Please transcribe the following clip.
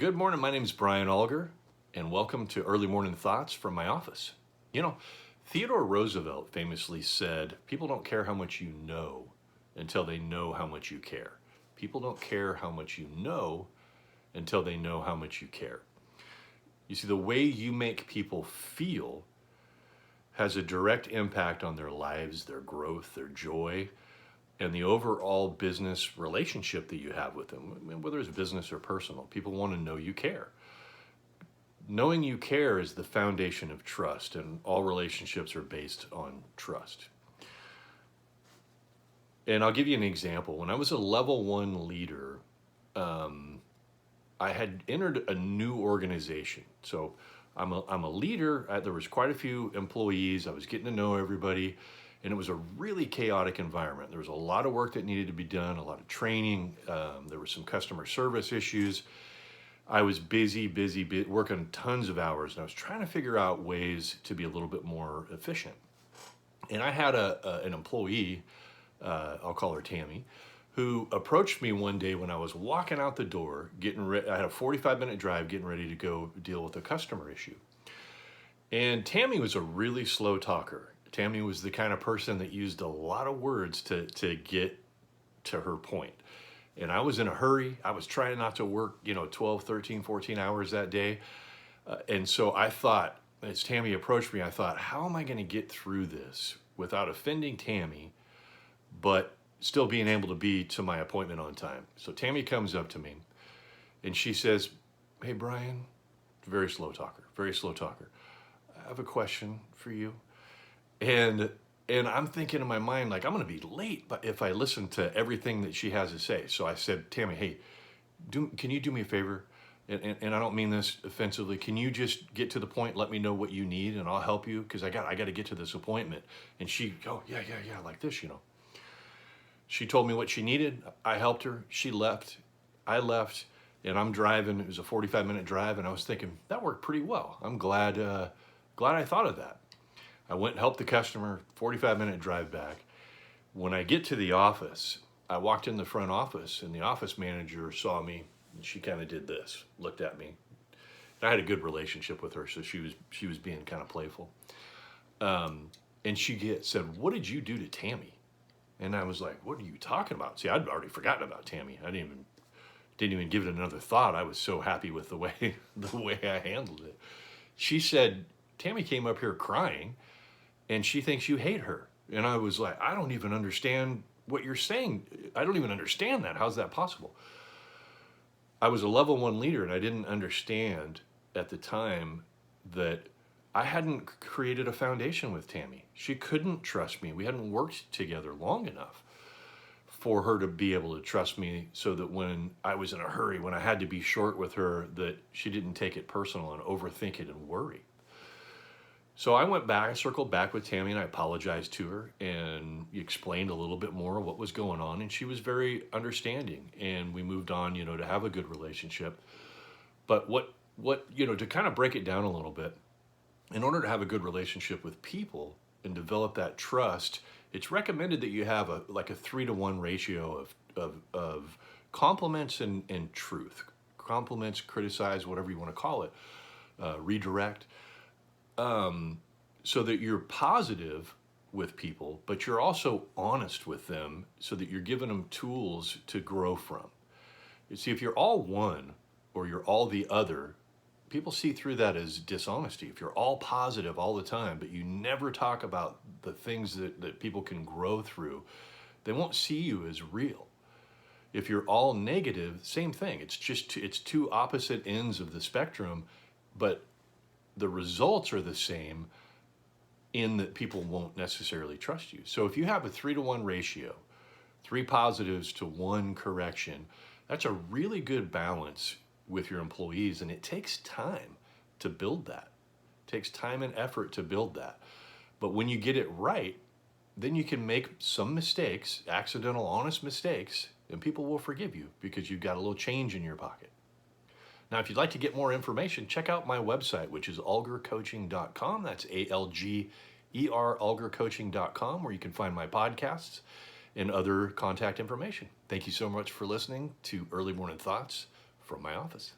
Good morning. My name is Brian Alger, and welcome to Early Morning Thoughts from my office. Theodore Roosevelt famously said, "People don't care how much you know until they know how much you care. People don't care how much you know until they know how much you care." You see, the way you make people feel has a direct impact on their lives, their growth, their joy, and the overall business relationship that you have with them. I mean, whether it's business or personal, people want to know you care. Knowing you care is the foundation of trust, and all relationships are based on trust. And I'll give you an example. When I was a level one leader, I had entered a new organization. So I'm a leader. There was quite a few employees. I was getting to know everybody, and it was a really chaotic environment. There was a lot of work that needed to be done, a lot of training. There were some customer service issues. I was busy, working tons of hours, and I was trying to figure out ways to be a little bit more efficient. And I had an employee, I'll call her Tammy, who approached me one day when I was walking out the door, I had a 45-minute drive, getting ready to go deal with a customer issue. And Tammy was a really slow talker. Tammy was the kind of person that used a lot of words to get to her point. And I was in a hurry. I was trying not to work, 12, 13, 14 hours that day. And so I thought, as Tammy approached me, I thought, how am I going to get through this without offending Tammy, but still being able to be to my appointment on time? So Tammy comes up to me and she says, "Hey, Brian," very slow talker. "I have a question for you." And I'm thinking in my mind, like, I'm going to be late if I listen to everything that she has to say. So I said, "Tammy, hey, can you do me a favor? And I don't mean this offensively. Can you just get to the point, let me know what you need, and I'll help you, because I got to get to this appointment." And she, "Oh, yeah, like this, She told me what she needed. I helped her. She left. I left. And I'm driving. It was a 45-minute drive, and I was thinking, that worked pretty well. I'm glad I thought of that. I went and helped the customer, 45-minute drive back. When I get to the office, I walked in the front office, and the office manager saw me, and she kind of did this, looked at me. And I had a good relationship with her, so she was being kind of playful. And she said, "What did you do to Tammy?" And I was like, "What are you talking about?" See, I'd already forgotten about Tammy. I didn't even give it another thought. I was so happy with the way I handled it. She said, "Tammy came up here crying, and she thinks you hate her." And I was like, "I don't even understand what you're saying. I don't even understand that. How's that possible?" I was a level one leader, and I didn't understand at the time that I hadn't created a foundation with Tammy. She couldn't trust me. We hadn't worked together long enough for her to be able to trust me, so that when I was in a hurry, when I had to be short with her, that she didn't take it personal and overthink it and worry. So I circled back with Tammy, and I apologized to her and explained a little bit more of what was going on. And she was very understanding, and we moved on, to have a good relationship. But to kind of break it down a little bit, in order to have a good relationship with people and develop that trust, it's recommended that you have a 3-to-1 ratio of compliments and truth. Compliments, criticize, whatever you want to call it, redirect, so that you're positive with people, but you're also honest with them, so that you're giving them tools to grow from. You see, if you're all one or you're all the other, people see through that as dishonesty. If you're all positive all the time, but you never talk about the things that people can grow through, they won't see you as real. If you're all negative, same thing. It's two opposite ends of the spectrum, but the results are the same, in that people won't necessarily trust you. So if you have a 3-to-1 ratio, 3 positives to 1 correction, that's a really good balance with your employees, and it takes time to build that. It takes time and effort to build that. But when you get it right, then you can make some mistakes, accidental, honest mistakes, and people will forgive you because you've got a little change in your pocket. Now, if you'd like to get more information, check out my website, which is algercoaching.com. That's ALGER, algercoaching.com, where you can find my podcasts and other contact information. Thank you so much for listening to Early Morning Thoughts from my office.